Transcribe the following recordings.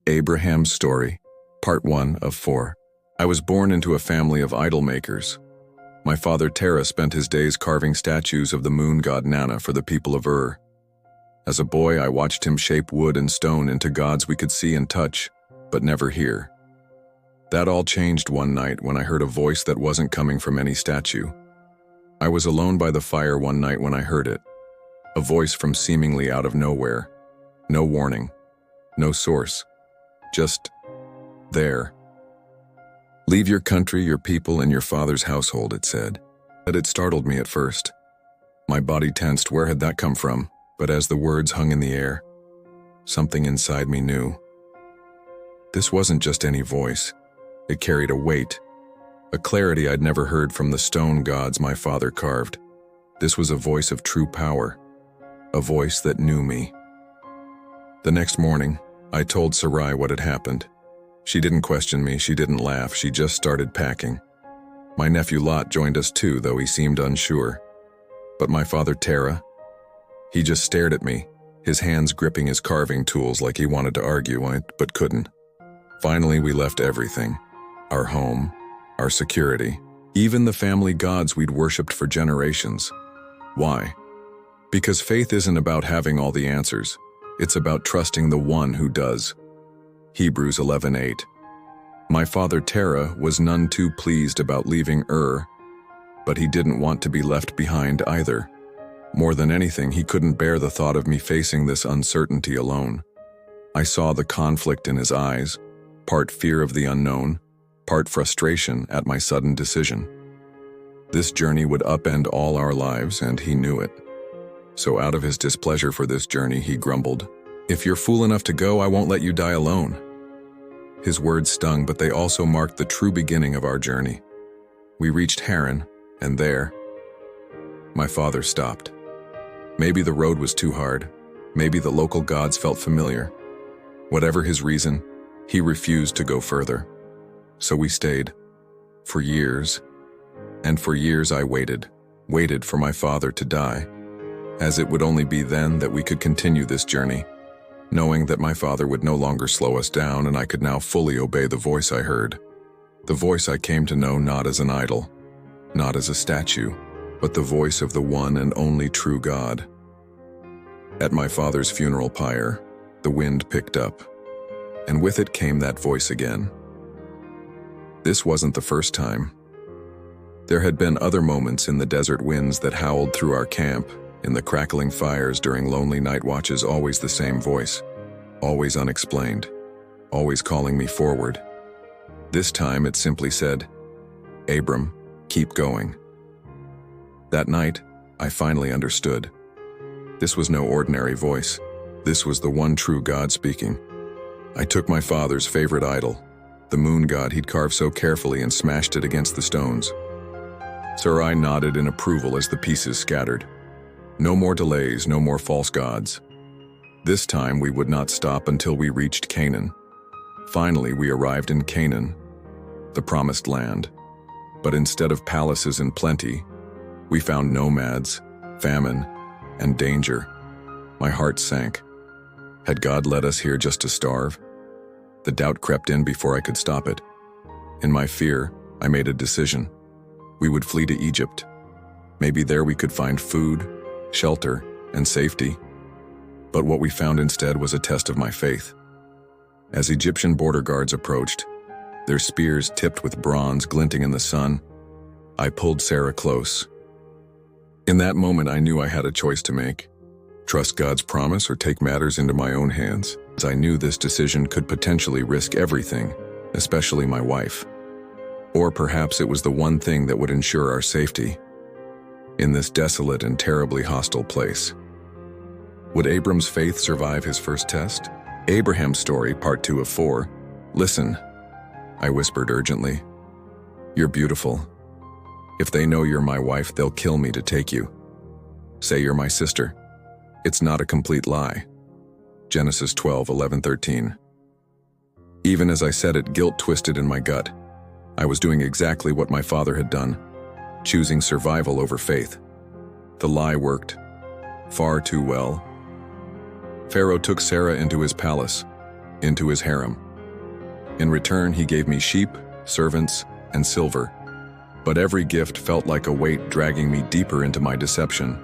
Abraham's Story, Part 1 of 4. I was born into a family of idol makers. My father Terah spent his days carving statues of the moon god Nana for the people of Ur. As a boy, I watched him shape wood and stone into gods we could see and touch, but never hear. That all changed one night when I heard a voice that wasn't coming from any statue. I was alone by the fire one night when I heard it. A voice from seemingly out of nowhere. No warning. No source. Just there. "Leave your country, your people, and your father's household," it said. But it startled me at first. My body tensed. Where had that come from? But as the words hung in the air, something inside me knew. This wasn't just any voice. It carried a weight, a clarity I'd never heard from the stone gods my father carved. This was a voice of true power, a voice that knew me. The next morning, I told Sarai what had happened. She didn't question me, she didn't laugh, she just started packing. My nephew Lot joined us too, though he seemed unsure. But my father Terah, he just stared at me, his hands gripping his carving tools like he wanted to argue, but couldn't. Finally, we left everything. Our home, our security, even the family gods we'd worshipped for generations. Why? Because faith isn't about having all the answers. It's about trusting the one who does. Hebrews 11:8. My father Terah was none too pleased about leaving Ur, but he didn't want to be left behind either. More than anything, he couldn't bear the thought of me facing this uncertainty alone. I saw the conflict in his eyes, part fear of the unknown, part frustration at my sudden decision. This journey would upend all our lives, and he knew it. So out of his displeasure for this journey, he grumbled, "If you're fool enough to go, I won't let you die alone." His words stung, but they also marked the true beginning of our journey. We reached Haran, and there, my father stopped. Maybe the road was too hard. Maybe the local gods felt familiar. Whatever his reason, he refused to go further. So we stayed. For years. And for years I waited for my father to die, as it would only be then that we could continue this journey, knowing that my father would no longer slow us down and I could now fully obey the voice I heard. The voice I came to know not as an idol, not as a statue, but the voice of the one and only true God. At my father's funeral pyre, the wind picked up, and with it came that voice again. This wasn't the first time. There had been other moments in the desert winds that howled through our camp, in the crackling fires during lonely night watches, always the same voice, always unexplained, always calling me forward. This time it simply said, "Abram, keep going." That night, I finally understood. This was no ordinary voice. This was the one true God speaking. I took my father's favorite idol, the moon god he'd carved so carefully, and smashed it against the stones. Sarai nodded in approval as the pieces scattered. No more delays, no more false gods. This time we would not stop until we reached Canaan. Finally, we arrived in Canaan, the promised land. But instead of palaces and plenty, we found nomads, famine, and danger. My heart sank. Had God led us here just to starve? The doubt crept in before I could stop it. In my fear, I made a decision. We would flee to Egypt. Maybe there we could find food, shelter, and safety. But what we found instead was a test of my faith. As Egyptian border guards approached, their spears tipped with bronze glinting in the sun, I pulled Sarah close. In that moment, I knew I had a choice to make. Trust God's promise or take matters into my own hands, as I knew this decision could potentially risk everything, especially my wife. Or perhaps it was the one thing that would ensure our safety in this desolate and terribly hostile place. Would Abram's faith survive his first test? Abraham's Story, Part 2 of 4. "Listen," I whispered urgently. "You're beautiful. If they know you're my wife, they'll kill me to take you. Say you're my sister. It's not a complete lie." Genesis 12:11-13. Even as I said it, guilt twisted in my gut. I was doing exactly what my father had done, choosing survival over faith. The lie worked. Far too well. Pharaoh took Sarah into his palace. into his harem. In return, he gave me sheep, servants, and silver. But every gift felt like a weight dragging me deeper into my deception.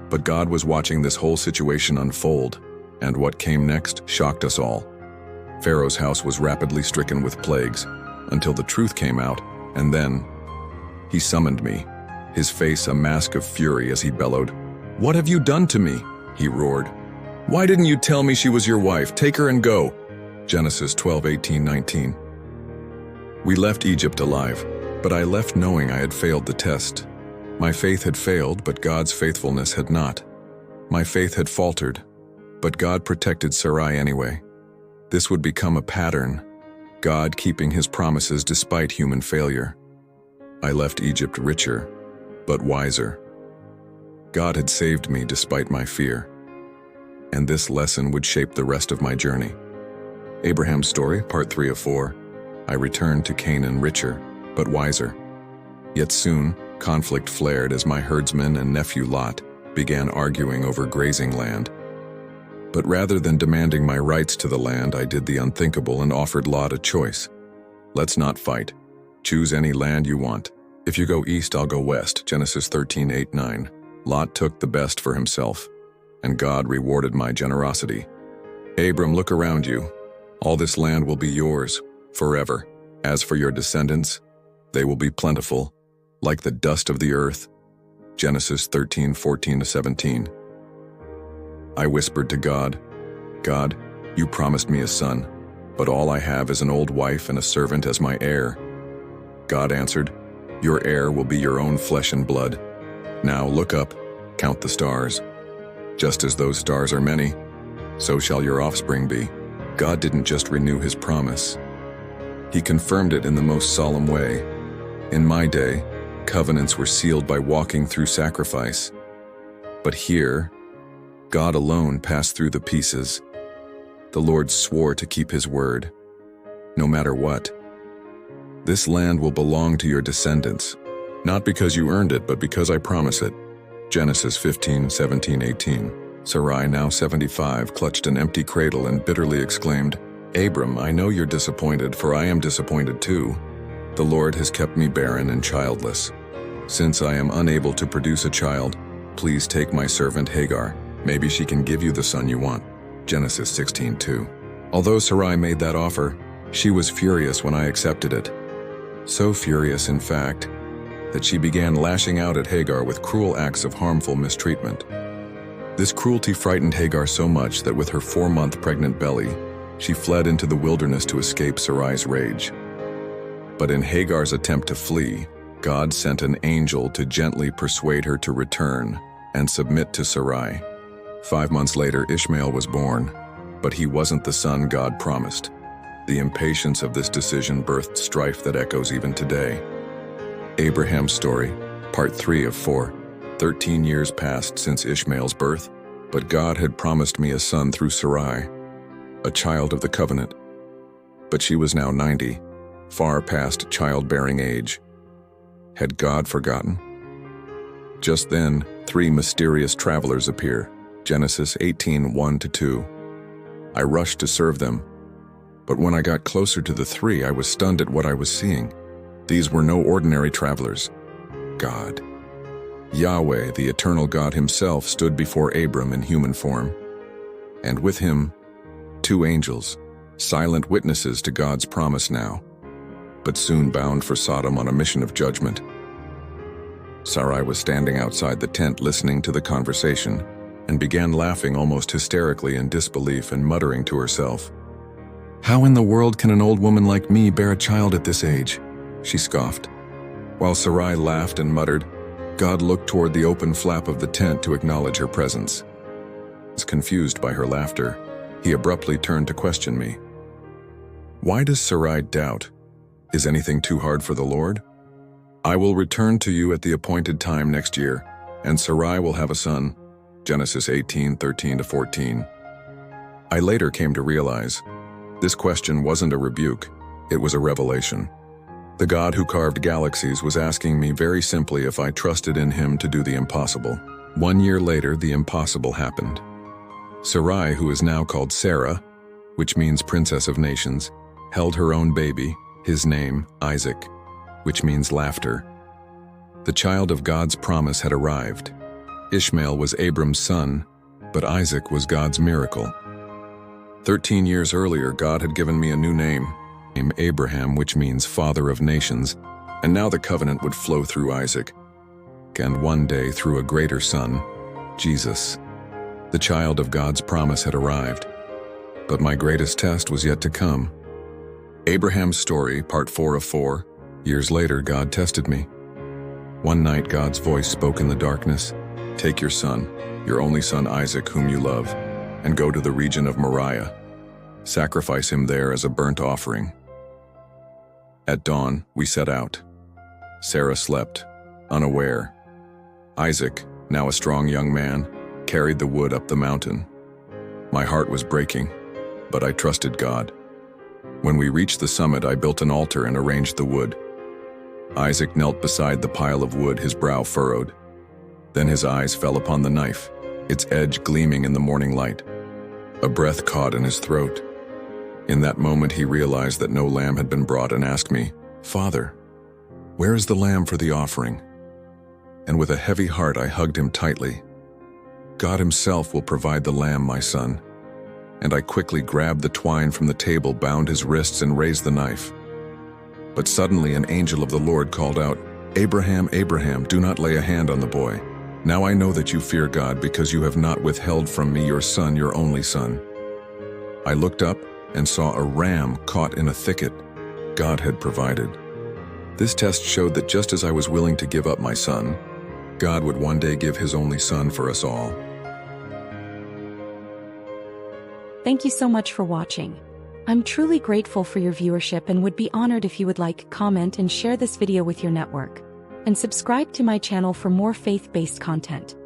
But God was watching this whole situation unfold, and what came next shocked us all. Pharaoh's house was rapidly stricken with plagues, until the truth came out, and then he summoned me, his face a mask of fury as he bellowed, "What have you done to me?" he roared. "Why didn't you tell me she was your wife? Take her and go." Genesis 12:18-19. We left Egypt alive, but I left knowing I had failed the test. My faith had failed, but God's faithfulness had not. My faith had faltered, but God protected Sarai anyway. This would become a pattern, God keeping his promises despite human failure. I left Egypt richer, but wiser. God had saved me despite my fear. And this lesson would shape the rest of my journey. Abraham's story, part 3 of 4. I returned to Canaan richer, but wiser. Yet soon, conflict flared as my herdsman and nephew Lot began arguing over grazing land. But rather than demanding my rights to the land, I did the unthinkable and offered Lot a choice. Let's not fight. Choose any land you want. If you go east, I'll go west. Genesis 13:8-9. Lot took the best for himself, and God rewarded my generosity. Abram, look around you. All this land will be yours forever. As for your descendants, they will be plentiful, like the dust of the earth. Genesis 13:14-17. I whispered to God, "God, you promised me a son, but all I have is an old wife and a servant as my heir." God answered, "Your heir will be your own flesh and blood. Now look up, count the stars. Just as those stars are many, so shall your offspring be." God didn't just renew his promise. He confirmed it in the most solemn way. In my day, covenants were sealed by walking through sacrifice. But here, God alone passed through the pieces. The Lord swore to keep his word, no matter what. This land will belong to your descendants, not because you earned it, but because I promise it. Genesis 15:17-18. Sarai, now 75, clutched an empty cradle and bitterly exclaimed, "Abram, I know you're disappointed, for I am disappointed too. The Lord has kept me barren and childless. Since I am unable to produce a child, please take my servant Hagar. Maybe she can give you the son you want." Genesis 16:2. Although Sarai made that offer, she was furious when I accepted it. So furious, in fact, that she began lashing out at Hagar with cruel acts of harmful mistreatment. This cruelty frightened Hagar so much that with her 4-month pregnant belly, she fled into the wilderness to escape Sarai's rage. But in Hagar's attempt to flee, God sent an angel to gently persuade her to return and submit to Sarai. 5 months later, Ishmael was born, but he wasn't the son God promised. The impatience of this decision birthed strife that echoes even today. Abraham's story, part 3 of 4. 13 years passed since Ishmael's birth, but God had promised me a son through Sarai, a child of the covenant. But she was now 90, far past childbearing age. Had God forgotten? Just then, 3 mysterious travelers appear. Genesis 18:1-2. I rushed to serve them, but when I got closer to the 3, I was stunned at what I was seeing. These were no ordinary travelers. God, Yahweh, the eternal God himself, stood before Abram in human form, and with him, 2 angels, silent witnesses to God's promise now, but soon bound for Sodom on a mission of judgment. Sarai was standing outside the tent listening to the conversation, and began laughing almost hysterically in disbelief and muttering to herself, "How in the world can an old woman like me bear a child at this age?" she scoffed. While Sarai laughed and muttered, God looked toward the open flap of the tent to acknowledge her presence. Confused by her laughter, he abruptly turned to question me. "Why does Sarai doubt? Is anything too hard for the Lord? I will return to you at the appointed time next year, and Sarai will have a son." Genesis 18:13-14. I later came to realize this question wasn't a rebuke, it was a revelation. The God who carved galaxies was asking me very simply if I trusted in him to do the impossible. 1 year later, the impossible happened. Sarai, who is now called Sarah, which means Princess of Nations, held her own baby, his name, Isaac, which means laughter. The child of God's promise had arrived. Ishmael was Abram's son, but Isaac was God's miracle. 13 years earlier, God had given me a new name, named Abraham, which means father of nations, and now the covenant would flow through Isaac, and one day through a greater son, Jesus. The child of God's promise had arrived, but my greatest test was yet to come. Abraham's story, part 4 of 4. Years later, God tested me. One night, God's voice spoke in the darkness. Take your son, your only son Isaac, whom you love, and go to the region of Moriah. Sacrifice him there as a burnt offering. At dawn, we set out. Sarah slept, unaware. Isaac, now a strong young man, carried the wood up the mountain. My heart was breaking, but I trusted God. When we reached the summit, I built an altar and arranged the wood. Isaac knelt beside the pile of wood, his brow furrowed. Then his eyes fell upon the knife, its edge gleaming in the morning light. A breath caught in his throat. In that moment, he realized that no lamb had been brought and asked me, "Father, where is the lamb for the offering?" And with a heavy heart, I hugged him tightly. God himself will provide the lamb, my son. And I quickly grabbed the twine from the table, bound his wrists, and raised the knife. But suddenly an angel of the Lord called out, "Abraham, Abraham, do not lay a hand on the boy. Now I know that you fear God because you have not withheld from me your son, your only son." I looked up and saw a ram caught in a thicket. God had provided. This test showed that just as I was willing to give up my son, God would one day give his only son for us all. Thank you so much for watching. I'm truly grateful for your viewership and would be honored if you would like, comment, and share this video with your network. And subscribe to my channel for more faith-based content.